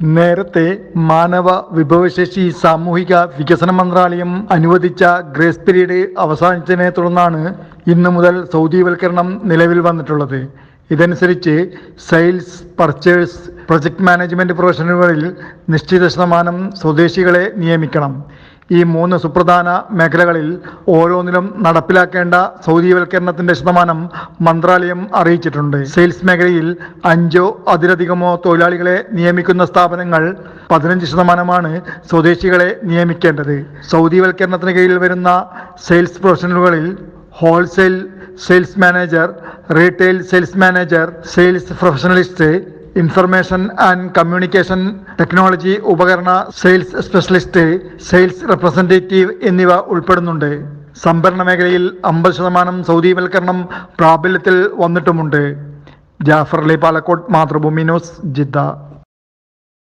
നേരത്തെ മാനവ വിഭവശേഷി സാമൂഹിക വികസന മന്ത്രാലയം അനുവദിച്ച ഗ്രേസ് പീരീഡ് അവസാനിച്ചതിനെ തുടർന്നാണ് ഇന്നു മുതൽ സൗദിവൽക്കരണം നിലവിൽ വന്നിട്ടുള്ളത്. ഇതനുസരിച്ച് സെയിൽസ്, പർച്ചേസ്, പ്രൊജക്ട് മാനേജ്മെന്റ് പ്രൊഫഷനുകളിൽ നിശ്ചിത ശതമാനം സ്വദേശികളെ നിയമിക്കണം. ഈ 3 സുപ്രധാന മേഖലകളിൽ ഓരോന്നിലും നടപ്പിലാക്കേണ്ട സൗദിവൽക്കരണത്തിന്റെ ശതമാനം മന്ത്രാലയം അറിയിച്ചിട്ടുണ്ട്. സെയിൽസ് മേഖലയിൽ 5 അതിലധികമോ തൊഴിലാളികളെ നിയമിക്കുന്ന സ്ഥാപനങ്ങൾ 15% സ്വദേശികളെ നിയമിക്കേണ്ടത്. സൗദിവൽക്കരണത്തിന് കീഴിൽ വരുന്ന സെയിൽസ് പ്രൊഫഷണലുകളിൽ wholesale sales manager, retail sales manager, sales professionalist, information and communication technology ഉപകരണ സെയിൽസ് സ്പെഷ്യലിസ്റ്റ്, സെയിൽസ് റെപ്രസെന്റേറ്റീവ് എന്നിവ ഉൾപ്പെടുന്നുണ്ട്. സംഭരണ മേഖലയിൽ 50% സൗദിവൽക്കരണം പ്രാബല്യത്തിൽ വന്നിട്ടുമുണ്ട്. Jafar Ali Palakkod, Mathrubhumi news, Jeddah.